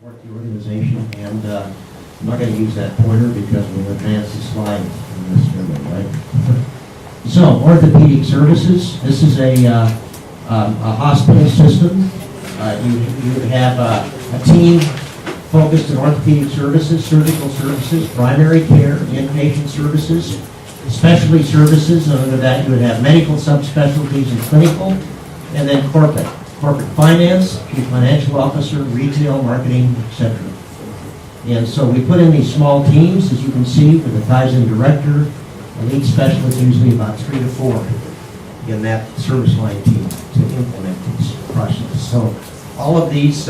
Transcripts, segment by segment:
support the organization, and I'm not going to use that pointer because we'll advance the slide in this minute, right? So, orthopedic services. This is a hospital system. You have a team focused on orthopedic services, surgical services, primary care, inpatient services, specialty services. Under that, you would have medical subspecialties and clinical, and then corporate finance, chief financial officer, retail, marketing, etc. And so we put in these small teams, as you can see, with a Kaizen director, a lead specialist, usually about 3 to 4 in that service line team to implement these processes. So all of these,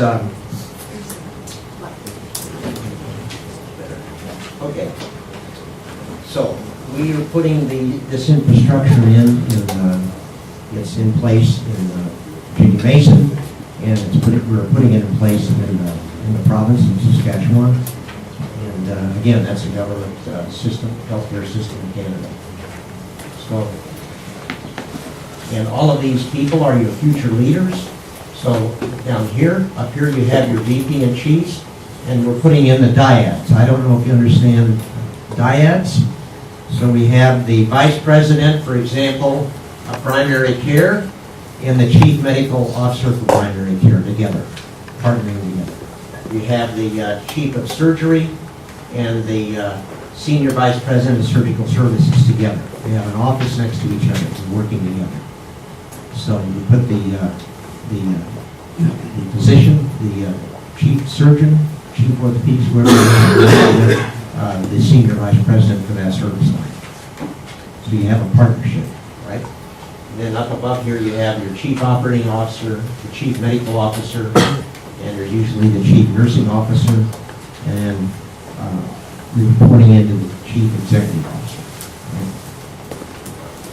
okay. So we are putting this infrastructure in it's in place in Virginia Mason, and we're putting it in place in the province of Saskatchewan. And again, that's a government system, healthcare system in Canada. So, and all of these people are your future leaders. So down here, up here you have your VP and chiefs, and we're putting in the dyads. I don't know if you understand dyads. So we have the vice president, for example, of primary care, and the chief medical officer for primary care together, partnering together. You have the chief of surgery and the senior vice president of surgical services together. They have an office next to each other, working together. So you put the physician, the chief surgeon, chief orthopedics, whoever, the senior vice president for that service line. So you have a partnership, right? And then up above here you have your chief operating officer, the chief medical officer, and there's usually the chief nursing officer, and reporting into the chief executive officer. Right?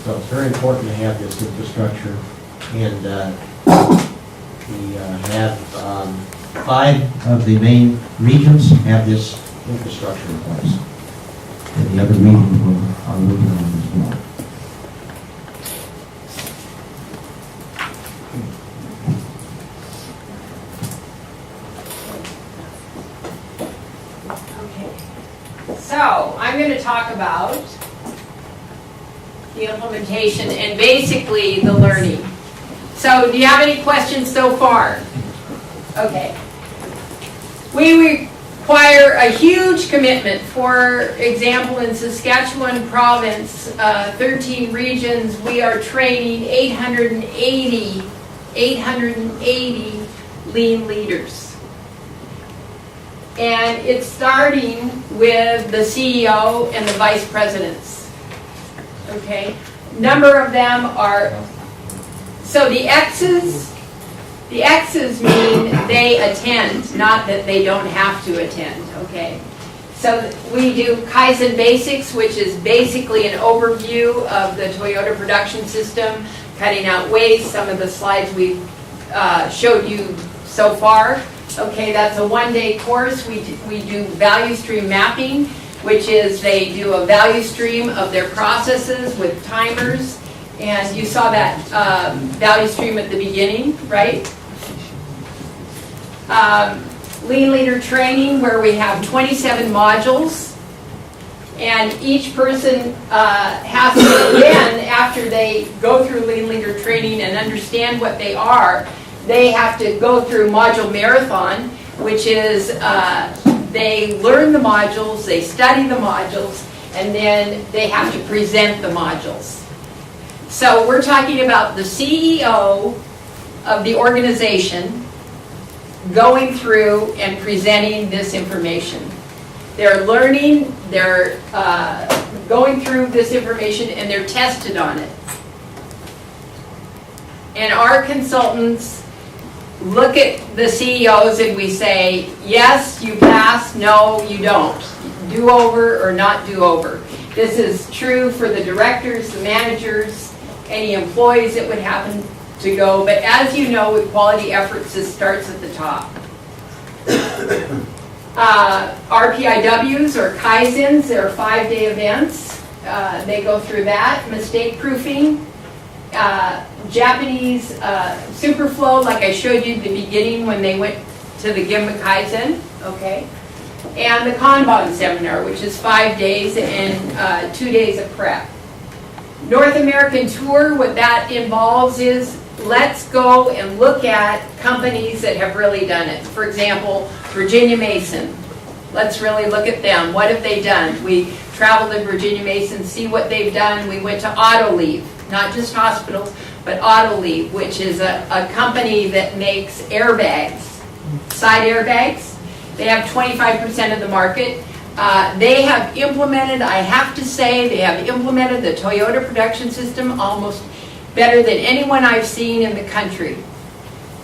So it's very important to have this infrastructure, and we have 5 of the main regions have this infrastructure in place, and the other regions are working on it as well. So, I'm going to talk about the implementation and basically the learning. So, do you have any questions so far? Okay. We require a huge commitment. For example, in Saskatchewan province, 13 regions, we are training 880 lean leaders. And it's starting with the CEO and the vice presidents. Okay? Number of them are, so the X's mean they attend, not that they don't have to attend, okay? So we do Kaizen Basics, which is basically an overview of the Toyota production system, cutting out waste, some of the slides we've showed you so far. Okay, that's a one-day course. We do value stream mapping, which is they do a value stream of their processes with timers. And you saw that value stream at the beginning, right? Lean leader training, where we have 27 modules. And each person has to then, after they go through lean leader training and understand what they are, they have to go through module marathon, which is they learn the modules, they study the modules, and then they have to present the modules. So we're talking about the CEO of the organization going through and presenting this information. They're learning, they're going through this information, and they're tested on it. And our consultants look at the CEOs and we say, yes, you pass, no, you don't. Do over or not do over. This is true for the directors, the managers, any employees that would happen to go. But as you know, with quality efforts, this starts at the top. RPIWs or Kaizens, they're 5-day events. They go through that. Mistake proofing. Japanese Superflow, like I showed you at the beginning when they went to the Gemba Kaizen, okay? And the Kanban seminar, which is 5 days and 2 days of prep. North American tour, what that involves is, let's go and look at companies that have really done it. For example, Virginia Mason. Let's really look at them. What have they done? We traveled to Virginia Mason, see what they've done. We went to Autoleave, not just hospitals, but Autoleave, which is a company that makes airbags, side airbags. They have 25% of the market. They have implemented, I have to say, they have implemented the Toyota production system almost better than anyone I've seen in the country.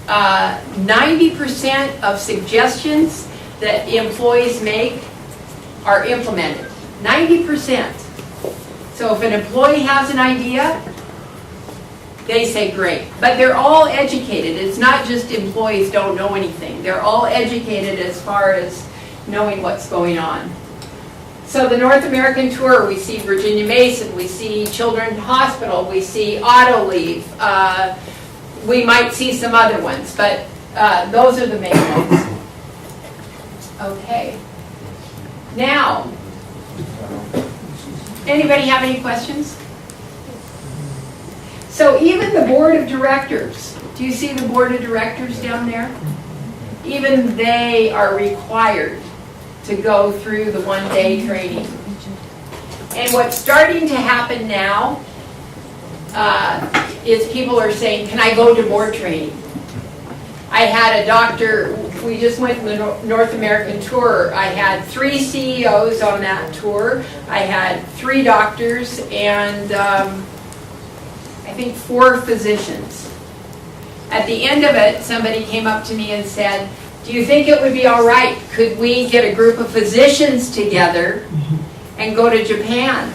90% of suggestions that employees make are implemented. 90%. So if an employee has an idea, they say great. But they're all educated. It's not just employees don't know anything. They're all educated as far as knowing what's going on. So the North American tour, we see Virginia Mason, we see Children's Hospital, we see Autoleave. We might see some other ones, but those are the main ones. Okay. Now, anybody have any questions? So even the board of directors, do you see the board of directors down there? Even they are required to go through the one-day training. And what's starting to happen now is people are saying, can I go to more training? I had a doctor, we just went on the North American tour. I had 3 CEOs on that tour. I had 3 doctors and I think 4 physicians. At the end of it, somebody came up to me and said, do you think it would be all right? Could we get a group of physicians together and go to Japan?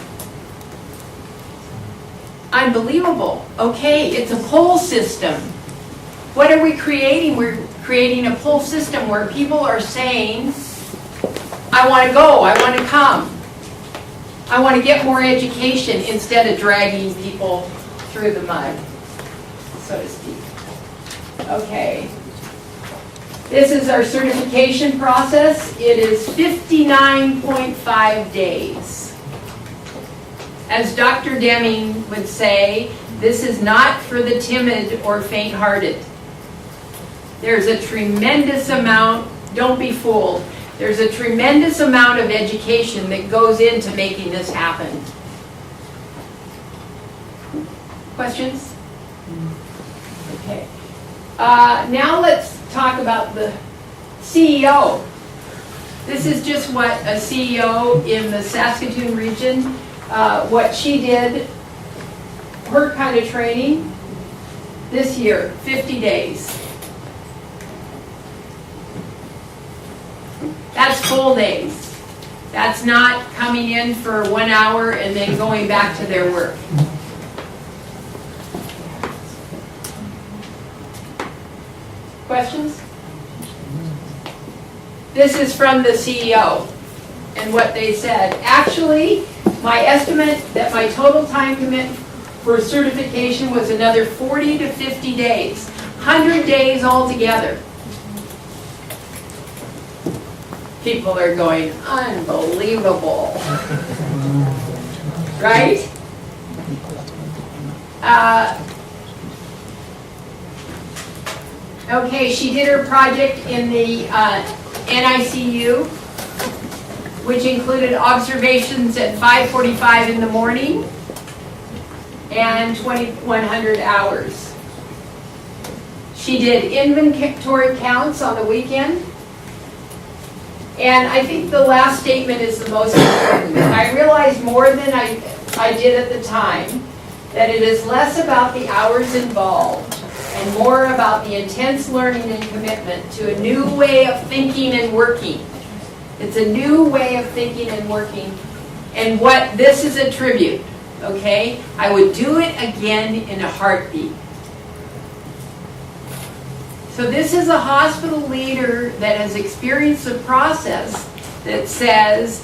Unbelievable. Okay, it's a pull system. What are we creating? We're creating a pull system where people are saying, I want to go, I want to come. I want to get more education instead of dragging people through the mud, so to speak. Okay. This is our certification process. It is 59.5 days. As Dr. Deming would say, this is not for the timid or faint-hearted. There's a tremendous amount, don't be fooled, there's a tremendous amount of education that goes into making this happen. Questions? Okay. Now let's talk about the CEO. This is just what a CEO in the Saskatchewan region, what she did, her kind of training this year, 50 days. That's full days. That's not coming in for 1 hour and then going back to their work. Questions? This is from the CEO and what they said. Actually, my estimate that my total time commitment for certification was another 40 to 50 days, 100 days altogether. People are going, unbelievable. Right? Okay, she did her project in the NICU, which included observations at 5:45 in the morning and 2,100 hours. She did inventory counts on the weekend. And I think the last statement is the most important. I realized more than I did at the time that it is less about the hours involved and more about the intense learning and commitment to a new way of thinking and working. It's a new way of thinking and working. And what this is a tribute, okay? I would do it again in a heartbeat. So this is a hospital leader that has experienced a process that says,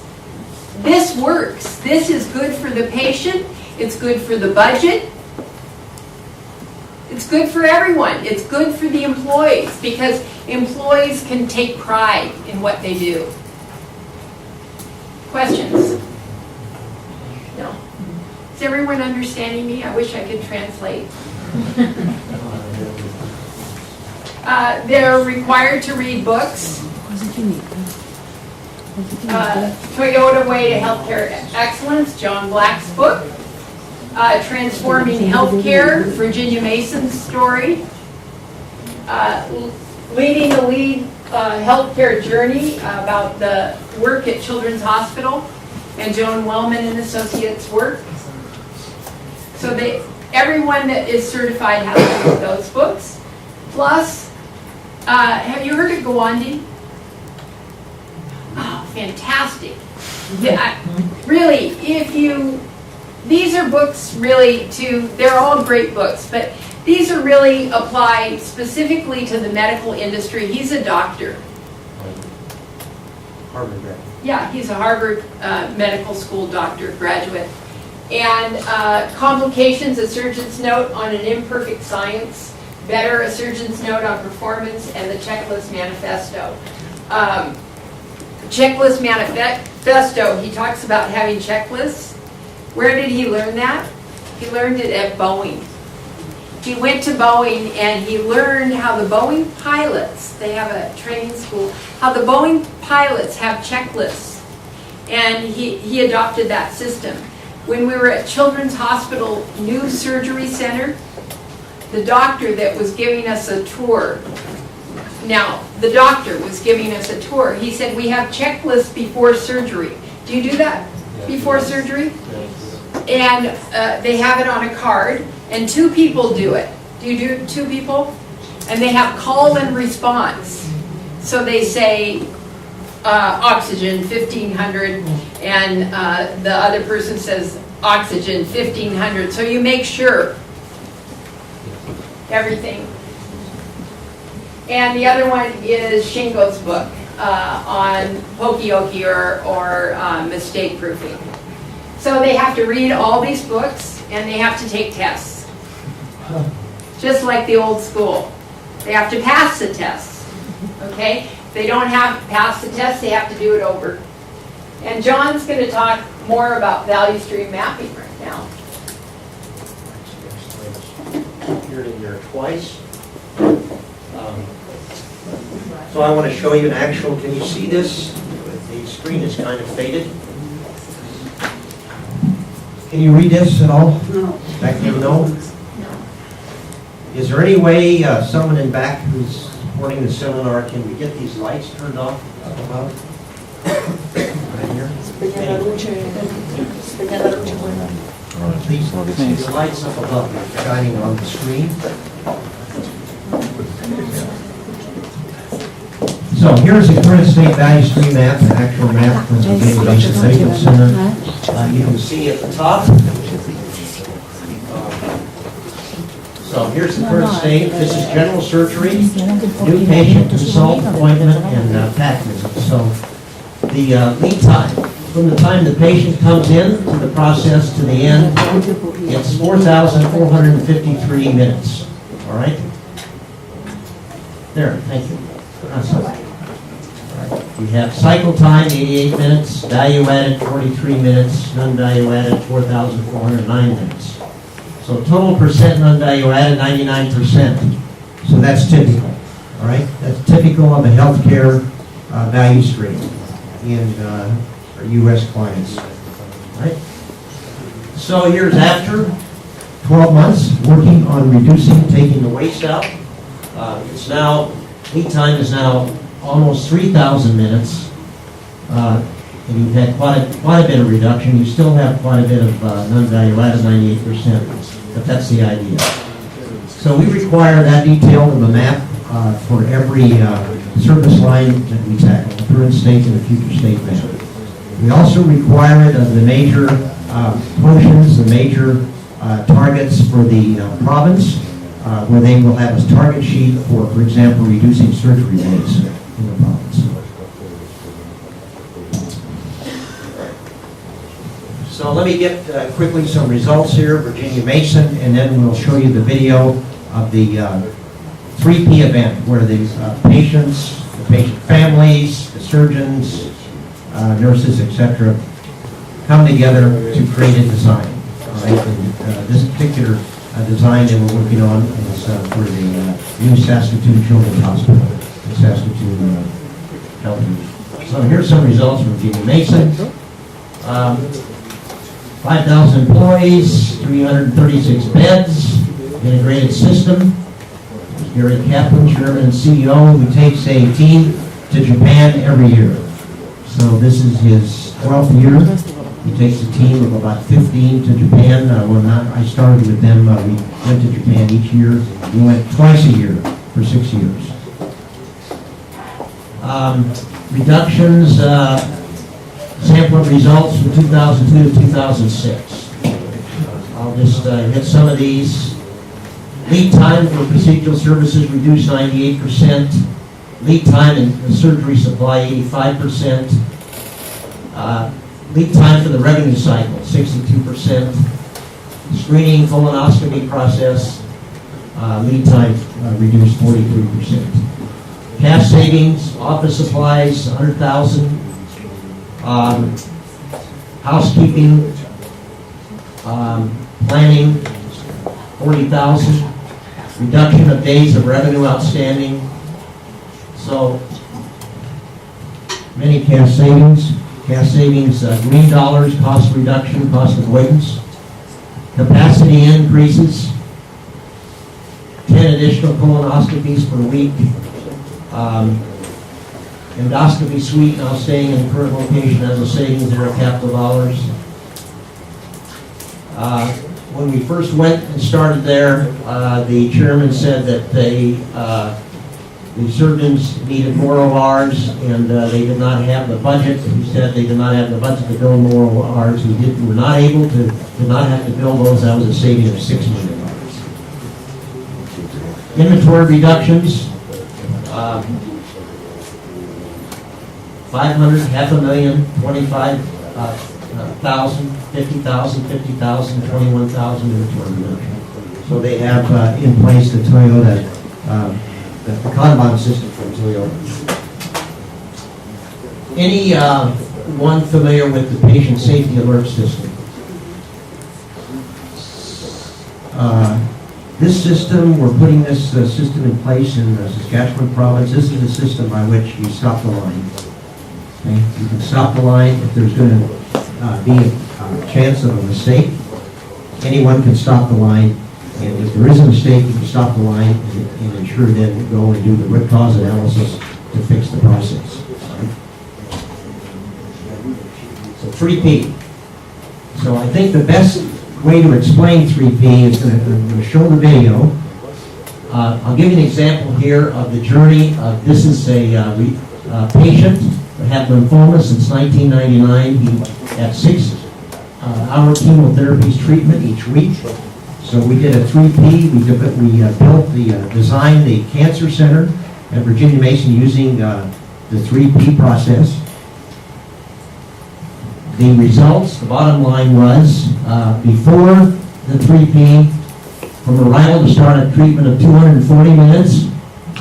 this works. This is good for the patient. It's good for the budget. It's good for everyone. It's good for the employees because employees can take pride in what they do. Questions? No. Is everyone understanding me? I wish I could translate. They're required to read books. Toyota Way to Healthcare Excellence, John Black's book. Transforming Healthcare, Virginia Mason's story. Leading the Lead Healthcare Journey, about the work at Children's Hospital, and Joan Wellman and Associates work. So everyone that is certified has to read those books. Plus, have you heard of Gawande? Oh, fantastic. Really, these are books really they're all great books, but these are really applied specifically to the medical industry. He's a doctor. Harvard grad. Yeah, he's a Harvard Medical School doctor graduate. And Complications, a Surgeon's Note on an Imperfect Science, Better, a Surgeon's Note on Performance, and the Checklist Manifesto. Checklist Manifesto, he talks about having checklists. Where did he learn that? He learned it at Boeing. He went to Boeing and he learned how the Boeing pilots, they have a training school, how the Boeing pilots have checklists. And he adopted that system. When we were at Children's Hospital New Surgery Center, the doctor that was giving us a tour, now the doctor was giving us a tour, he said, we have checklists before surgery. Do you do that before surgery? And they have it on a card, and 2 people do it. Do you do 2 people? And they have call and response. So they say oxygen 1500, and the other person says oxygen 1500. So you make sure everything. And the other one is Shingo's book on pokey or mistake proofing. So they have to read all these books and they have to take tests. Just like the old school. They have to pass the tests. Okay? If they don't have to pass the test, they have to do it over. And John's going to talk more about value stream mapping right now. Appeared in here twice. So I want to show you an actual, can you see this? The screen is kind of faded. Can you read this at all? No. Back there, no? Is there any way someone in back who's supporting the seminar, can we get these lights turned off up above? Right here? Please, the lights up above are shining on the screen. So here's the current state value stream map, an actual map from the Database Medical Center. You can see at the top. So here's the current state. This is general surgery, new patient consult, appointment, and PAC visit. So the lead time, from the time the patient comes in to the process to the end, it's 4,453 minutes. All right? There, thank you. That's all right. We have cycle time, 88 minutes, value added, 43 minutes, non-value added, 4,409 minutes. So total percent non-value added, 99%. So that's typical, all right? That's typical of a healthcare value stream in our U.S. clients, all right? So years after, 12 months, working on reducing, taking the waste out. It's now, lead time is now almost 3,000 minutes, and you've had quite a bit of reduction. You still have quite a bit of non-value added, 98%, but that's the idea. So we require that detail of a map for every service line that we tackle, the current state and the future state map. We also require it of the major portions, the major targets for the province, where they will have a target sheet for example, reducing surgery days in the province. So let me get quickly some results here, Virginia Mason, and then we'll show you the video of the 3P event, where the patients, the patient families, the surgeons, nurses, etc., come together to create a design. All right? And, this particular design that we're working on is for the new Saskatoon Children's Hospital in Saskatoon County. So here's some results from Jimmy Mason. 5,000 employees, 336 beds, integrated system. Gary Kaplan, Chairman and CEO, who takes a team to Japan every year. So this is his 12th year. He takes a team of about 15 to Japan. When I started with them, we went to Japan each year. We went twice a year for 6 years. Reductions, sample results from 2002 to 2006. I'll just hit some of these. Lead time for procedural services reduced 98%. Lead time in surgery supply 85%. Lead time for the revenue cycle 62%. Screening colonoscopy process, lead time reduced 43%. Cash savings, office supplies 100,000. Housekeeping, planning 40,000. Reduction of days of revenue outstanding. So many cash savings. Cash savings, green dollars, cost reduction, cost avoidance. Capacity increases. 10 additional colonoscopies per week. Endoscopy suite now staying in the current location as a savings there of capital dollars. When we first went and started there, the chairman said that the surgeons needed more ORs, and they did not have the budget. He said they did not have the budget to build more ORs. We were not able to, did not have to build those. That was a saving of $6 million. Inventory reductions, 500, 500,000, 25,000, 50,000, 50,000, 21,000 inventory reduction. So they have in place the Toyota, the Kanban system from Toyota. Anyone familiar with the patient safety alert system? This system, we're putting this system in place in Saskatchewan province. This is a system by which you stop the line. Okay? You can stop the line if there's going to be a chance of a mistake. Anyone can stop the line, and if there is a mistake, you can stop the line and ensure then go and do the root cause analysis to fix the process. Right? So 3P. So I think the best way to explain 3P is I'm going to show the video. I'll give you an example here of the journey. This is a patient that had lymphoma since 1999. He had 6-hour chemotherapy treatment each week. So we did a 3P. We built designed the cancer center at Virginia Mason using the 3P process. The results, the bottom line was, before the 3P, from arrival to start of treatment of 240 minutes,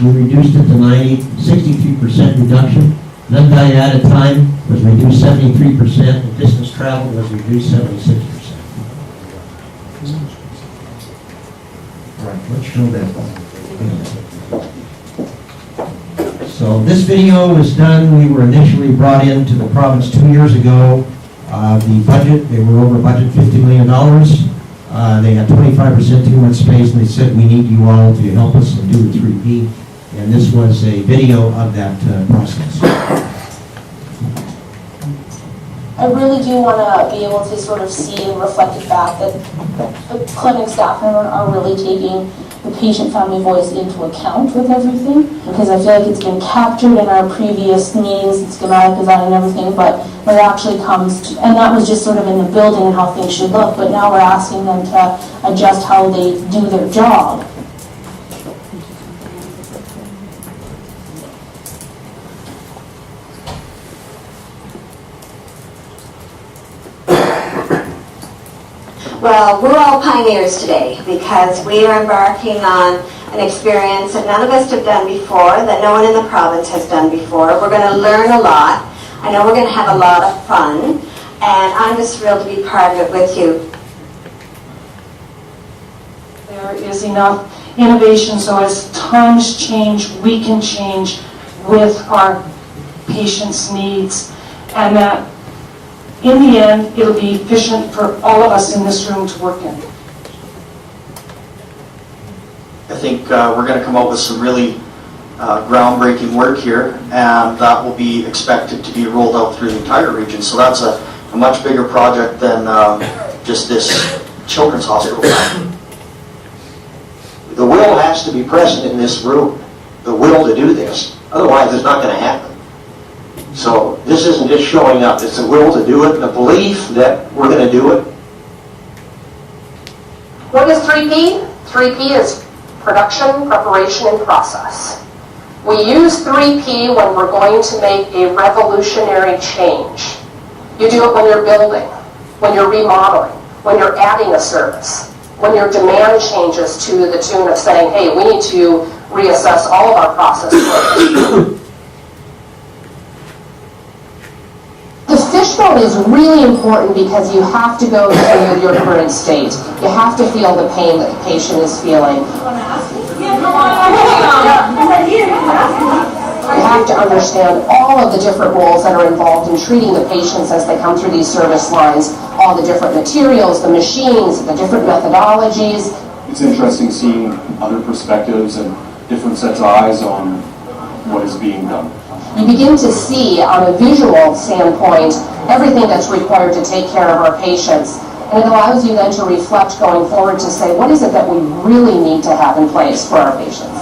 we reduced it to 63% reduction. Non-value-added time was reduced 73%, and distance traveled was reduced 76%. All right, let's show that. So this video was done, we were initially brought into the province 2 years ago. The budget, they were over budget $50 million. They had 25% too much space, and they said, we need you all to help us and do the 3P. And this was a video of that process. I really do want to be able to sort of see and reflect it back that the clinic staff are really taking the patient family voice into account with everything, because I feel like it's been captured in our previous meetings, the schematic design and everything, but when it actually comes to, and that was just sort of in the building and how things should look, but now we're asking them to adjust how they do their job. Well, we're all pioneers today because we are embarking on an experience that none of us have done before, that no one in the province has done before. We're going to learn a lot. I know we're going to have a lot of fun, and I'm just thrilled to be part of it with you. There is enough innovation, so as times change, we can change with our patients' needs, and that in the end, it'll be efficient for all of us in this room to work in. I think we're going to come out with some really groundbreaking work here, and that will be expected to be rolled out through the entire region. So that's a much bigger project than just this children's hospital. The will has to be present in this room, the will to do this. Otherwise, it's not going to happen. So this isn't just showing up. It's the will to do it, and the belief that we're going to do it. What is 3P? 3P is production, preparation, and process. We use 3P when we're going to make a revolutionary change. You do it when you're building, when you're remodeling, when you're adding a service, when your demand changes to the tune of saying, hey, we need to reassess all of our processes. The fishbone is really important because you have to go through your current state. You have to feel the pain that the patient is feeling. You have to understand all of the different roles that are involved in treating the patients as they come through these service lines, all the different materials, the machines, the different methodologies. It's interesting seeing other perspectives and different sets of eyes on what is being done. You begin to see, on a visual standpoint, everything that's required to take care of our patients. And it allows you then to reflect going forward to say, what is it that we really need to have in place for our patients?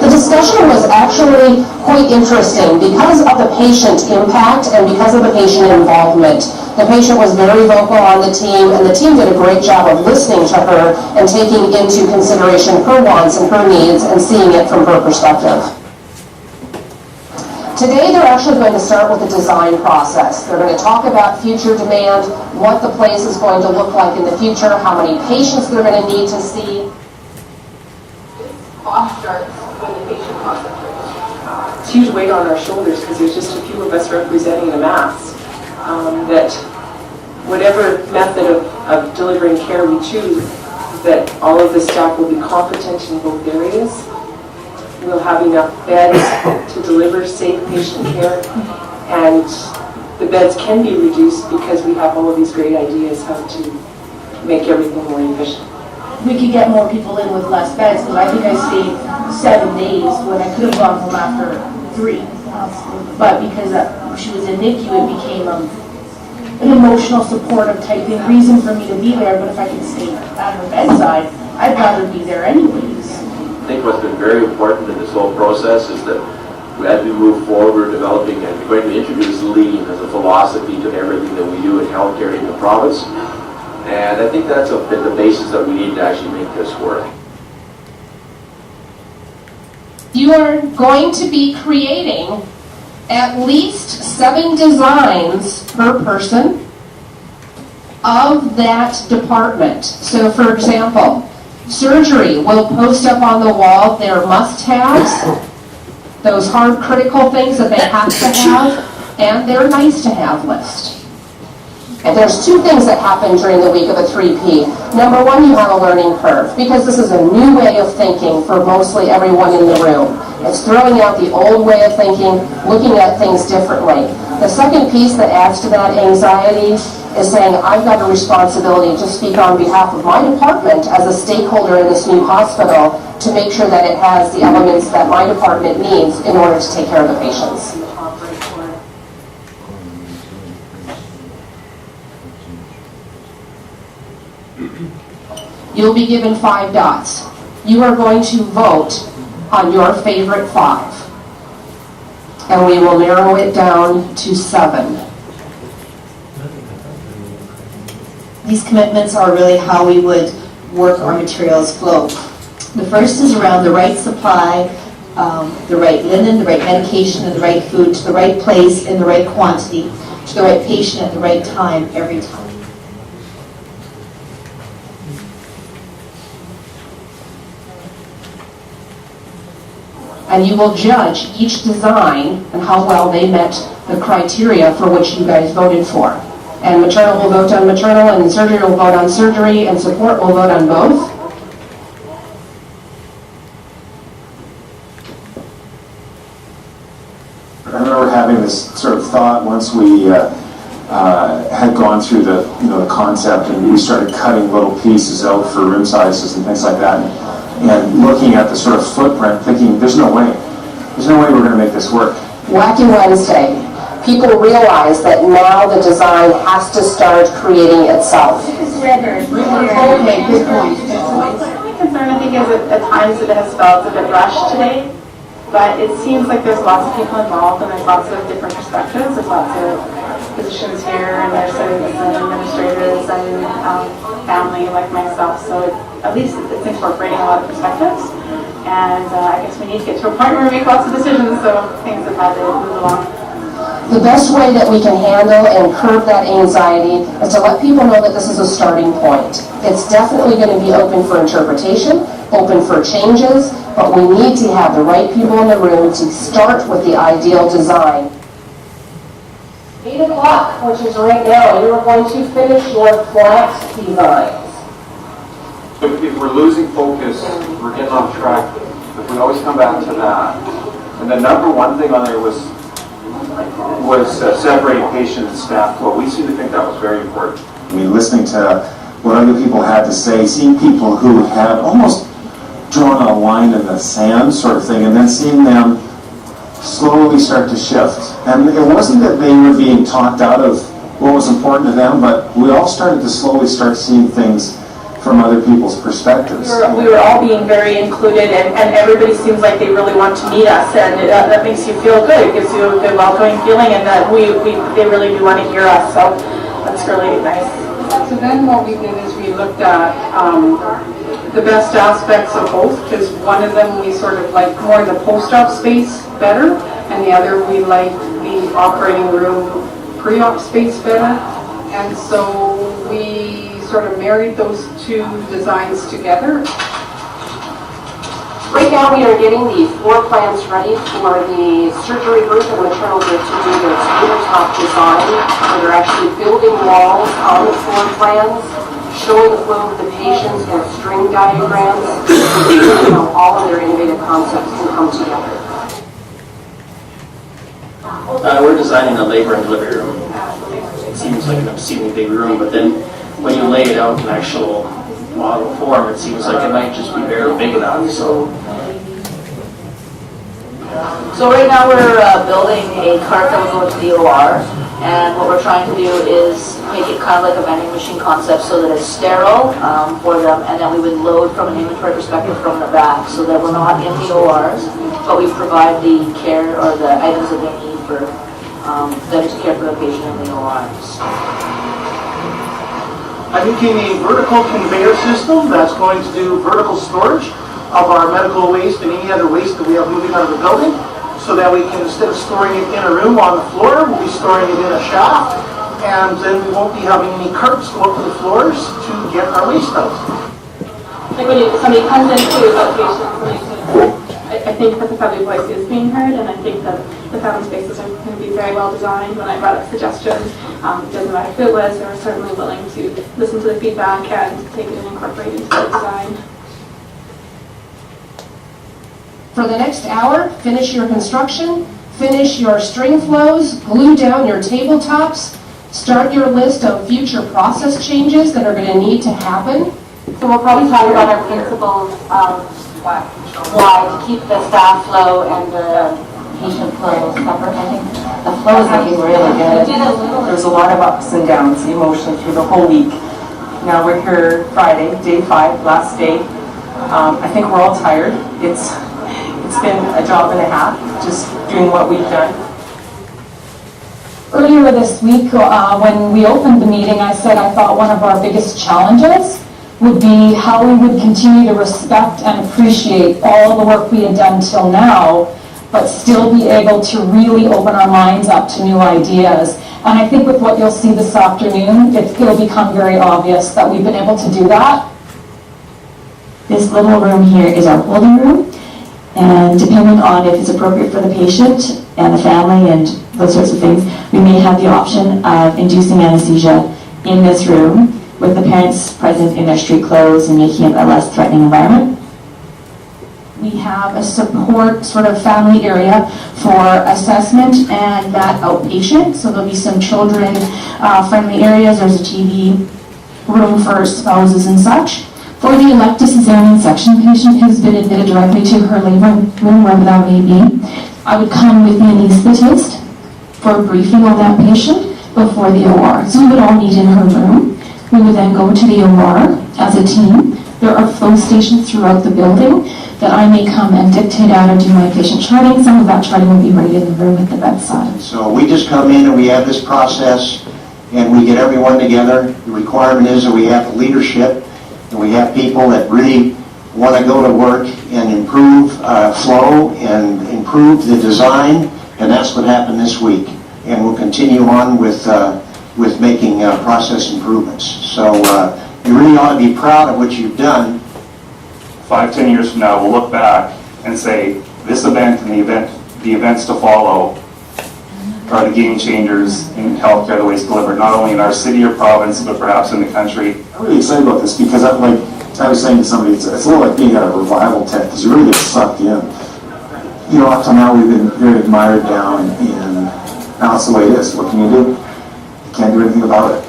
The discussion was actually quite interesting because of the patient impact and because of the patient involvement. The patient was very vocal on the team, and the team did a great job of listening to her and taking into consideration her wants and her needs and seeing it from her perspective. Today they're actually going to start with the design process. They're going to talk about future demand, what the place is going to look like in the future, how many patients they're going to need to see. Off starts when the patient concentrates. It's huge weight on our shoulders because there's just a few of us representing the mass. That whatever method of delivering care we choose, that all of the staff will be competent in both areas. We'll have enough beds to deliver safe patient care, and the beds can be reduced because we have all of these great ideas how to make everything more efficient. We could get more people in with less beds, because I think I stayed 7 days when I could have gone home after 3. But because she was in NICU, it became an emotional supportive type thing, reason for me to be there. But if I could stay at her bedside, I'd rather be there anyways. I think what's been very important in this whole process is that as we move forward, we're developing and we're going to introduce lean as a philosophy to everything that we do in healthcare in the province. And I think that's been the basis that we need to actually make this work. You are going to be creating at least 7 designs per person of that department. So for example, surgery will post up on the wall their must-haves, those hard critical things that they have to have, and their nice-to-have list. And there's 2 things that happen during the week of a 3P. Number 1, you have a learning curve, because this is a new way of thinking for mostly everyone in the room. It's throwing out the old way of thinking, looking at things differently. The second piece that adds to that anxiety is saying, I've got a responsibility to speak on behalf of my department as a stakeholder in this new hospital to make sure that it has the elements that my department needs in order to take care of the patients. You'll be given 5 dots. You are going to vote on your favorite 5. And we will narrow it down to 7. These commitments are really how we would work our materials flow. The first is around the right supply, the right linen, the right medication, and the right food to the right place in the right quantity, to the right patient at the right time, every time. and you will judge each design and how well they met the criteria for which you guys voted for. And maternal will vote on maternal, and surgery will vote on surgery, and support will vote on both. I remember having this sort of thought once we had gone through the concept, and we started cutting little pieces out for room sizes and things like that, and looking at the sort of footprint, thinking, there's no way we're going to make this work. Wacky Wednesday. People realize that now the design has to start creating itself. Okay, good point. My only concern, I think, is at times it has felt a bit rushed today, but it seems like there's lots of people involved and there's lots of different perspectives. There's lots of physicians here and nurses and administrators and family like myself, so at least it's incorporating a lot of perspectives. And I guess we need to get to a point where we make lots of decisions, so things have had to move along. The best way that we can handle and curb that anxiety is to let people know that this is a starting point. It's definitely going to be open for interpretation, open for changes, but we need to have the right people in the room to start with the ideal design. 8 o'clock, which is right now, you are going to finish your flat designs. If we're losing focus, we're getting off track. If we always come back to that. And the number one thing on there was separating patient and staff flow. We seem to think that was very important. I mean, listening to what other people had to say, seeing people who had almost drawn a line in the sand sort of thing, and then seeing them slowly start to shift. And it wasn't that they were being talked out of what was important to them, but we all started to slowly start seeing things from other people's perspectives. We were all being very included, and everybody seems like they really want to meet us, and that makes you feel good. It gives you a good welcoming feeling, and that they really do want to hear us, so that's really nice. So then what we did is we looked at the best aspects of both, because one of them we sort of like more the post-op space better, and the other we liked the operating room pre-op space better, and so we sort of married those two designs together. Right now we are getting the floor plans ready for the surgery group and maternal group to do their tabletop design, where they're actually building walls on the floor plans, showing the flow of the patients and string diagrams, so all of their innovative concepts can come together. We're designing a labor and delivery room. It seems like an obscenely big room, but then when you lay it out in actual model form, it seems like it might just be barely big enough. So right now we're building a cart that will go into the OR, and what we're trying to do is make it kind of like a vending machine concept so that it's sterile for them, and then we would load from an inventory perspective from the back so that we're not in the ORs, but we provide the care or the items that they need for them to care for the patient in the ORs. I'm making a vertical conveyor system that's going to do vertical storage of our medical waste and any other waste that we have moving out of the building, so that we can, instead of storing it in a room on the floor, we'll be storing it in a shaft, and then we won't be having any carts go up to the floors to get our waste out. Like when somebody comes into outpatient, I think that the family voice is being heard, and I think that the family spaces are going to be very well designed. When I brought up suggestions, it doesn't matter who it was, they were certainly willing to listen to the feedback and take it and incorporate it into the design. For the next hour, finish your construction, finish your string flows, glue down your tabletops, start your list of future process changes that are going to need to happen. So we'll probably talk about our principles of why to keep the staff flow and the patient flow separate. I think the flow is looking really good. There's a lot of ups and downs emotionally through the whole week. Now we're here Friday, day 5, last day. I think we're all tired. It's been a job and a half, just doing what we've done. Earlier this week, when we opened the meeting, I said I thought one of our biggest challenges would be how we would continue to respect and appreciate all of the work we had done till now, but still be able to really open our minds up to new ideas. And I think with what you'll see this afternoon, it'll become very obvious that we've been able to do that. This little room here is our holding room. And depending on if it's appropriate for the patient and the family and those sorts of things, we may have the option of inducing anesthesia in this room with the parents present in their street clothes and making it a less threatening environment. We have a support sort of family area for assessment and that outpatient. So there'll be some children friendly areas. There's a TV room for spouses and such. For the elective cesarean section patient who's been admitted directly to her labor room, wherever that may be, I would come with the anesthetist for a briefing on that patient before the OR. So we would all meet in her room. We would then go to the OR as a team. There are flow stations throughout the building that I may come and dictate out and do my patient charting. Some of that charting will be right in the room at the bedside. So we just come in and we have this process and we get everyone together. The requirement is that we have leadership and we have people that really want to go to work and improve flow and improve the design, and that's what happened this week. And we'll continue on with making process improvements. So you really ought to be proud of what you've done. 5-10 years from now, we'll look back and say, this event and the events to follow are the game changers in healthcare the way it's delivered, not only in our city or province, but perhaps in the country. I'm really excited about this because I was saying to somebody, it's a little like being at a revival tent because you really get sucked in. You know, up to now we've been very admired down, and now it's the way it is. What can you do? You can't do anything about it.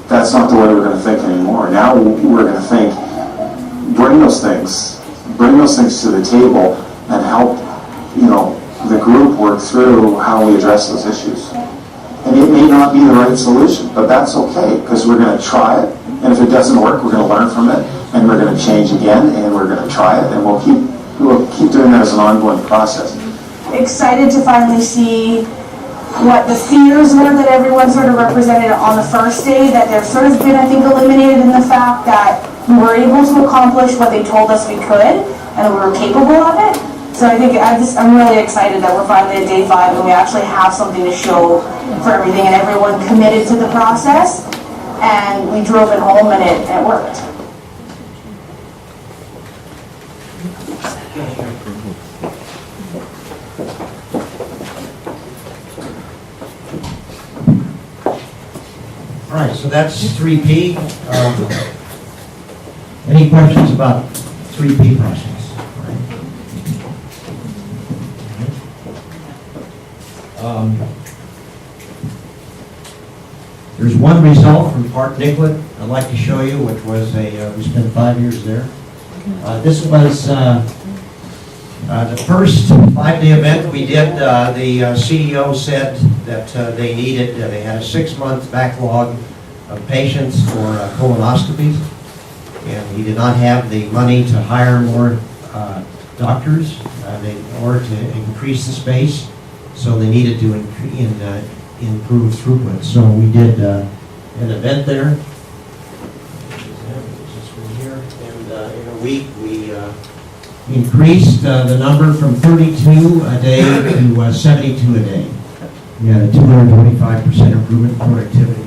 That's not the way we're going to think anymore. Now we're going to think, bring those things to the table and help, the group work through how we address those issues. And it may not be the right solution, but that's okay, because we're going to try it, and if it doesn't work, we're going to learn from it, and we're going to change again, and we're going to try it, and we'll keep doing that as an ongoing process. Excited to finally see what the fears were that everyone sort of represented on the first day, that they've sort of been, I think, eliminated in the fact that we were able to accomplish what they told us we could, and we were capable of it. So I think I'm really excited that we're finally at day 5 and we actually have something to show for everything, and everyone committed to the process, and we drove it home and it worked. All right, so that's 3P. Any questions about 3P process? There's one result from Park Nicollet I'd like to show you, which was we spent 5 years there. This was the first 5-day event we did. The CEO said that they had a 6-month backlog of patients for colonoscopies, and he did not have the money to hire more doctors in order to increase the space. So they needed to improve throughput. So we did an event there. And in a week we increased the number from 32 a day to 72 a day. We had a 225% improvement in productivity.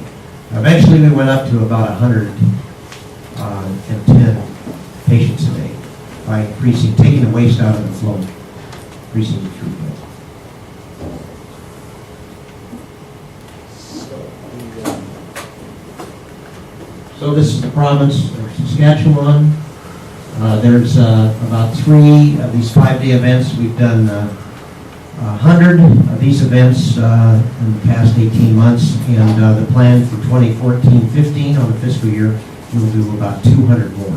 Eventually we went up to about 110 patients a day by taking the waste out of the flow, increasing the throughput. So this is the province of Saskatchewan. There's about 3 of these 5-day events. We've done 100 of these events in the past 18 months, and the plan for 2014-15 on the fiscal year, we'll do about 200 more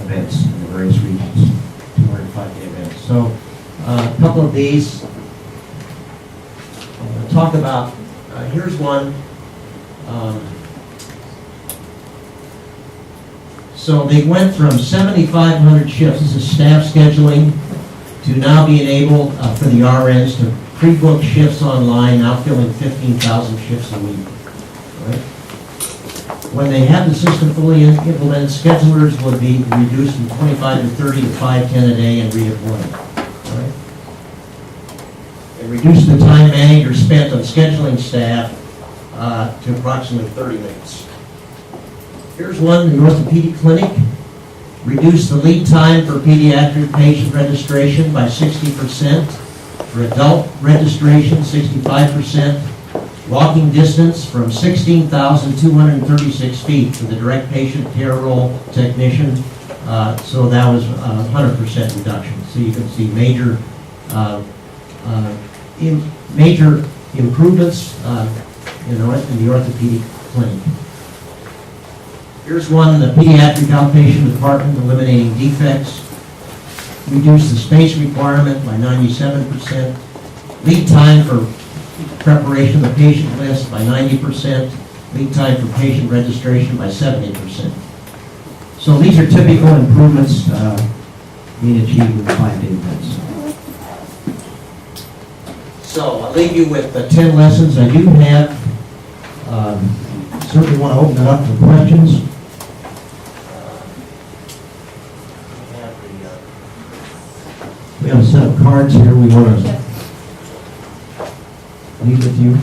events in the various regions, 205-day events. So a couple of these, I'll talk about, here's one. So they went from 7,500 shifts, this is staff scheduling, to now being able for the RNs to pre-book shifts online, now filling 15,000 shifts a week. Right? When they have the system fully implemented, schedulers will be reduced from 25 to 30 to 5-10 a day and redeployed. Right? And reduce the time manager spent on scheduling staff to approximately 30 minutes. Here's one, the orthopedic clinic. Reduce the lead time for pediatric patient registration by 60%. For adult registration, 65%. Walking distance from 16,236 feet for the direct patient care role technician. So that was 100% reduction. So you can see major improvements in the orthopedic clinic. Here's one in the pediatric outpatient department, eliminating defects. Reduce the space requirement by 97%. Lead time for preparation of the patient list by 90%. Lead time for patient registration by 70%. So these are typical improvements being achieved with 5-day events. So I'll leave you with 10 lessons. I do have, certainly want to open it up for questions. We have a set of cards here we want to leave with you.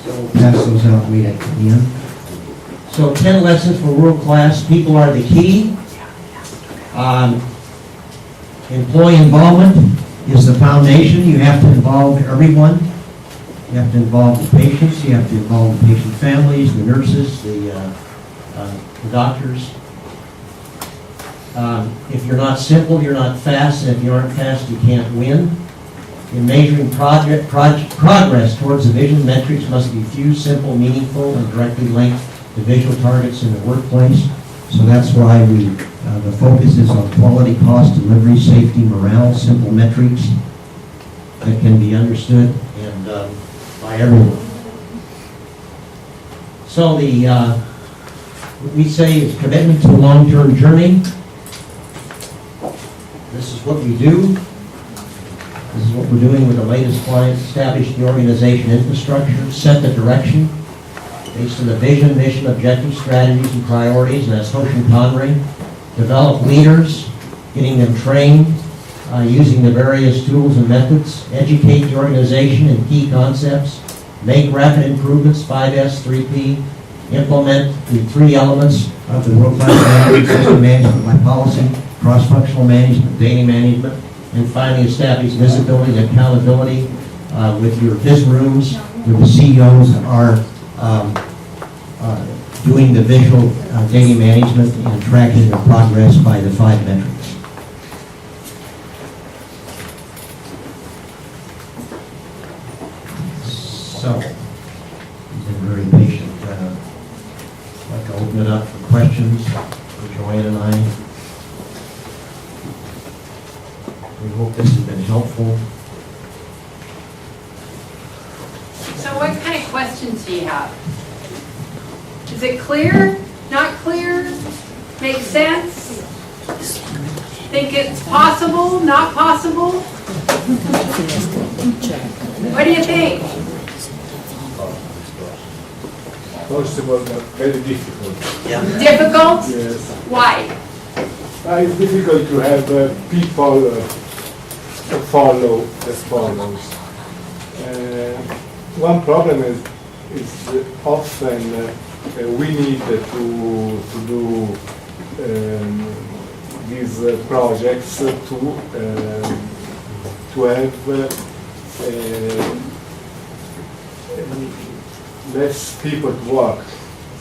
So we'll pass those out right at the end. So 10 lessons for world-class. People are the key. Employee involvement is the foundation. You have to involve everyone. You have to involve the patients. You have to involve the patient families, the nurses, the doctors. If you're not simple, you're not fast, and if you aren't fast, you can't win. In measuring progress towards the vision, metrics must be few, simple, meaningful, and directly linked to visual targets in the workplace. So that's why the focus is on quality, cost, delivery, safety, morale, simple metrics that can be understood and by everyone. So what we say is commitment to a long-term journey. This is what we do. This is what we're doing with the latest clients. Establish the organization infrastructure, set the direction based on the vision, mission, objectives, strategies, and priorities, and that's Hoshin Conray. Develop leaders, getting them trained, using the various tools and methods. Educate the organization in key concepts. Make rapid improvements, 5S, 3P. Implement the 3 elements of the world-class management system: management by policy, cross-functional management, data management, and finally establish visibility and accountability with your viz rooms, where the CEOs are doing the visual data management and tracking the progress by the 5 metrics. So, you've been very patient. I'd like to open it up for questions for Joanne and I. We hope this has been helpful. So what kind of questions do you have? Is it clear? Not clear? Make sense? Think it's possible? Not possible? What do you think? First of all, very difficult. Difficult? Yes. Why? It's difficult to have people follow the follows. One problem is often we need to do these projects to have less people to work.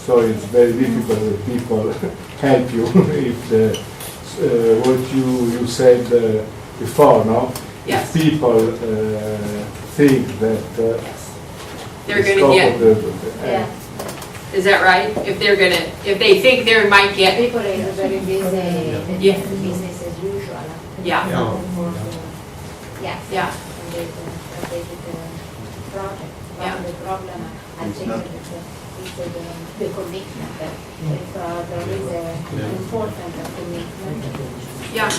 So it's very difficult that people help you if what you said before, no? Yes. If people think that They're going to get. Is that right? If they think they might get. People are very busy. Yeah. Business as usual. Yeah. Yeah. Yeah. Strategic project. Yeah. The problem, I think, is the commitment. If there is an important commitment. Yeah.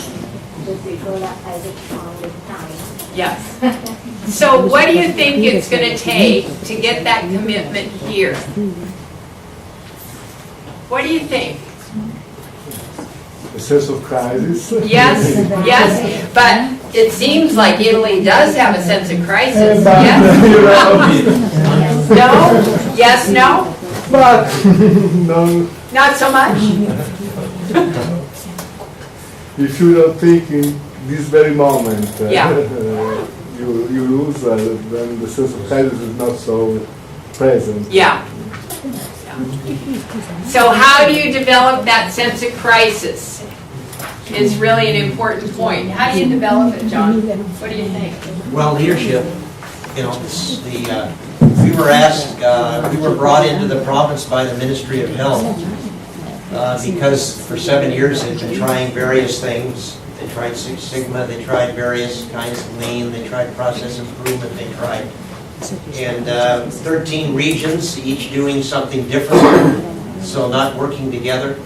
The people has it found in time. Yes. So what do you think it's going to take to get that commitment here? What do you think? a sense of crisis. Yes, yes, but it seems like Italy does have a sense of crisis, yes? No? Yes, no? But no, Not so much? if you don't think in this very moment, Yeah. you lose, then the sense of kindness is not so present. Yeah. So how do you develop that sense of crisis is really an important point. How do you develop it, John? What do you think? Well, leadership, it's we were asked, we were brought into the province by the Ministry of Health because for 7 years they've been trying various things. They tried Six Sigma, they tried various kinds of lean, they tried process improvement, they tried. And 13 regions, each doing something different, so not working together.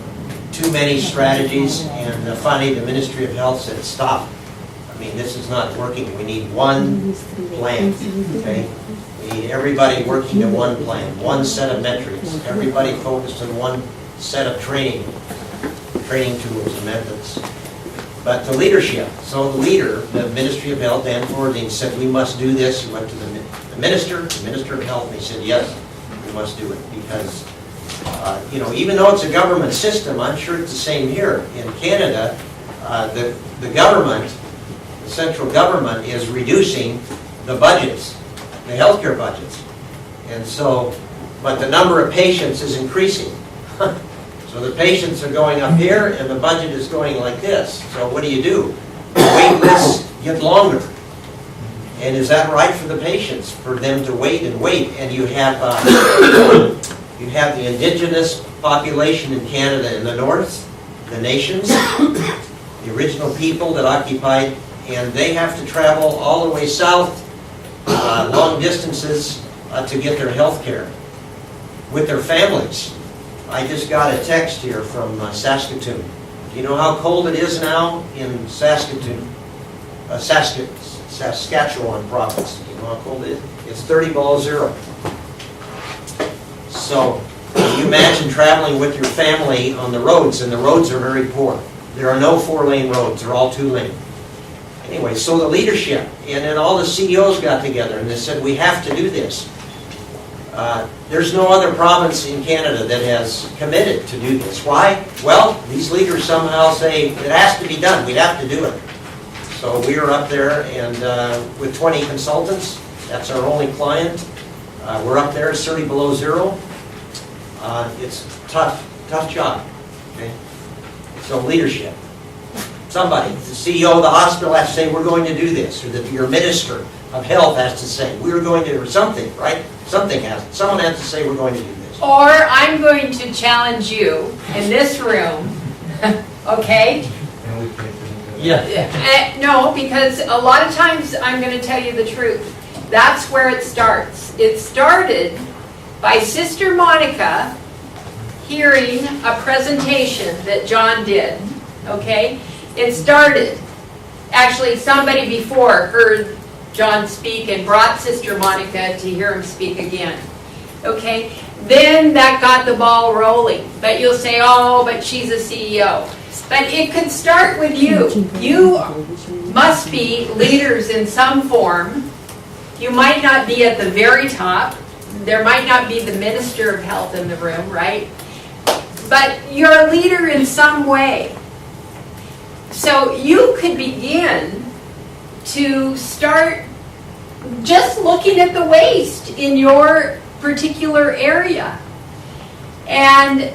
Too many strategies, and finally the Ministry of Health said, stop. I mean, this is not working. We need one plan, okay? We need everybody working to one plan, one set of metrics, everybody focused on one set of training tools and methods. But the leadership, so the leader, the Ministry of Health, Dan Fordine, said we must do this. He went to the Minister of Health, and he said, yes, we must do it, because even though it's a government system, I'm sure it's the same here. In Canada, the government, the central government, is reducing the budgets, the healthcare budgets. And so, but the number of patients is increasing. So the patients are going up here, and the budget is going like this. So what do? Wait lists get longer. And is that right for the patients, for them to wait and wait? And you have the indigenous population in Canada in the north, the nations, the original people that occupied, and they have to travel all the way south, long distances, to get their health care with their families. I just got a text here from Saskatoon. Do you know how cold it is now in Saskatoon? Saskatchewan province. Do you know how cold it is? It's 30 below zero. So, can you imagine traveling with your family on the roads, and the roads are very poor. There are no 4-lane roads, they're all 2-lane. Anyway, so the leadership, and then all the CEOs got together and they said, we have to do this. There's no other province in Canada that has committed to do this. Why? Well, these leaders somehow say, it has to be done, we have to do it. So we are up there, and with 20 consultants, that's our only client. We're up there, it's 30 below zero. It's tough job, okay? So leadership. Somebody, the CEO of the hospital has to say, we're going to do this, or that your minister of health has to say, we're going to, or something, right? Someone has to say, we're going to do this. Or I'm going to challenge you in this room, okay? Yeah. No, because a lot of times, I'm going to tell you the truth. That's where it starts. It started by Sister Monica hearing a presentation that John did, okay? It started, actually somebody before heard John speak and brought Sister Monica to hear him speak again, okay? Then that got the ball rolling. But you'll say, oh, but she's a CEO. But it could start with you. You must be leaders in some form. You might not be at the very top. There might not be the Minister of Health in the room, right? But you're a leader in some way. So you could begin to start just looking at the waste in your particular area and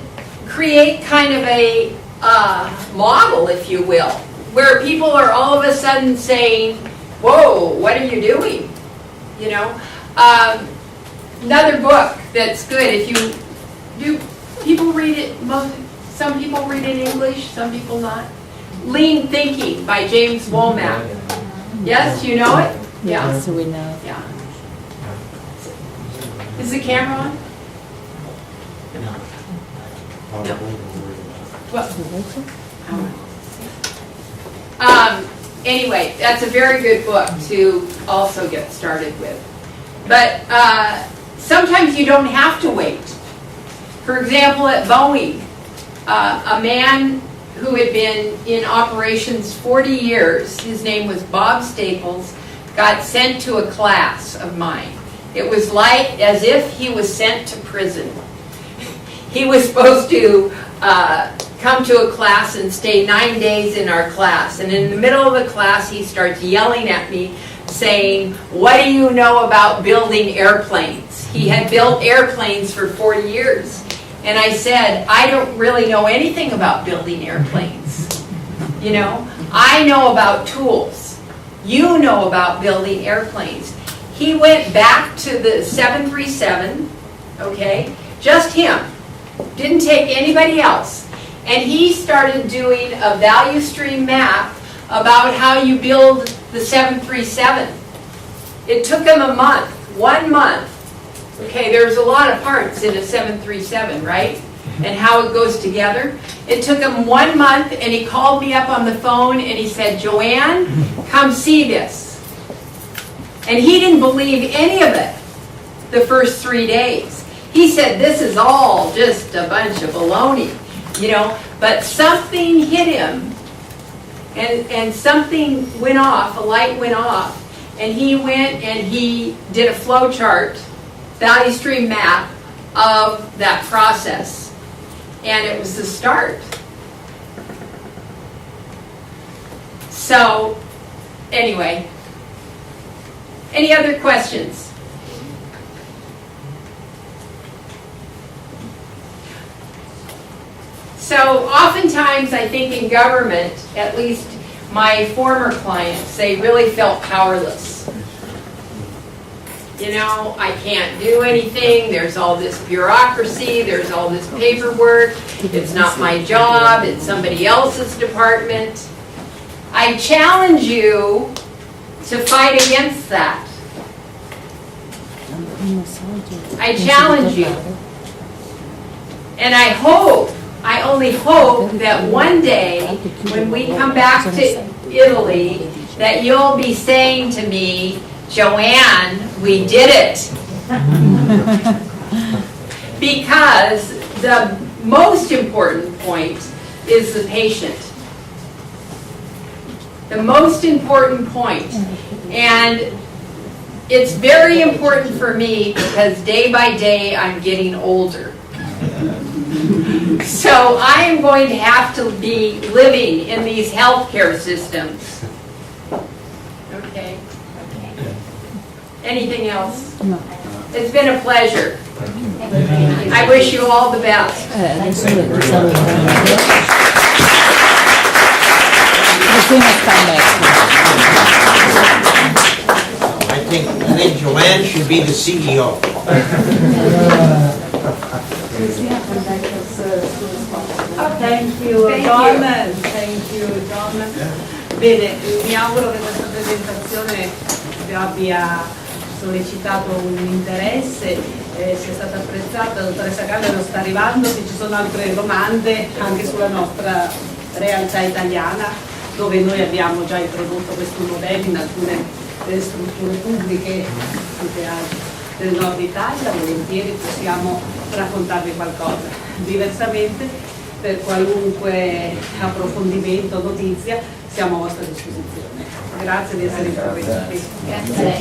create kind of a model, if you will, where people are all of a sudden saying, whoa, what are you doing? You know, another book that's good, if you do, people read it, some people read it in English, some people not. Lean Thinking by James Womack. Yes, you know it? Yeah. So we know. Yeah. Is the camera on? No. Anyway, that's a very good book to also get started with. But sometimes you don't have to wait. For example, at Boeing, a man who had been in operations 40 years, his name was Bob Staples, got sent to a class of mine. It was like as if he was sent to prison. He was supposed to come to a class and stay 9 days in our class. And in the middle of the class, he starts yelling at me, saying, "What do you know about building airplanes?" He had built airplanes for 4 years. And I said, "I don't really know anything about building airplanes. You know, I know about tools. You know about building airplanes." He went back to the 737, okay, just him. Didn't take anybody else. And he started doing a value stream map about how you build the 737. It took him a month, 1 month. Okay, there's a lot of parts in a 737, right? And how it goes together. It took him 1 month, and he called me up on the phone and he said, "Joanne, come see this." And he didn't believe any of it the first 3 days. He said, "This is all just a bunch of baloney," you know, but something hit him and something went off, a light went off, and he went and he did a flow chart, value stream map of that process. And it was the start. So, anyway, any other questions? So oftentimes I think in government, at least my former clients, they really felt powerless. You know, I can't do anything, there's all this bureaucracy, there's all this paperwork, it's not my job, it's somebody else's department. I challenge you to fight against that. I challenge you. And I hope, I only hope that one day when we come back to Italy that you'll be saying to me, "Joanne, we did it." Because the most important point is the patient. The most important point. And it's very important for me because day by day I'm getting older. So I am going to have to be living in these healthcare systems. Okay. Anything else? No. It's been a pleasure. I wish you all the best. I think Joanne should be the CEO. Thank you, John. Thank you, John. Bene, mi auguro che questa presentazione vi abbia sollecitato un interesse, sia stata apprezzata. La dottoressa Calle sta arrivando, se ci sono altre domande anche sulla nostra realtà italiana, dove noi abbiamo già introdotto questi modelli in alcune delle strutture pubbliche anche del nord Italia, volentieri possiamo raccontarvi qualcosa. Diversamente, per qualunque approfondimento o notizia, siamo a vostra disposizione. Grazie di essere intervenuti. Grazie.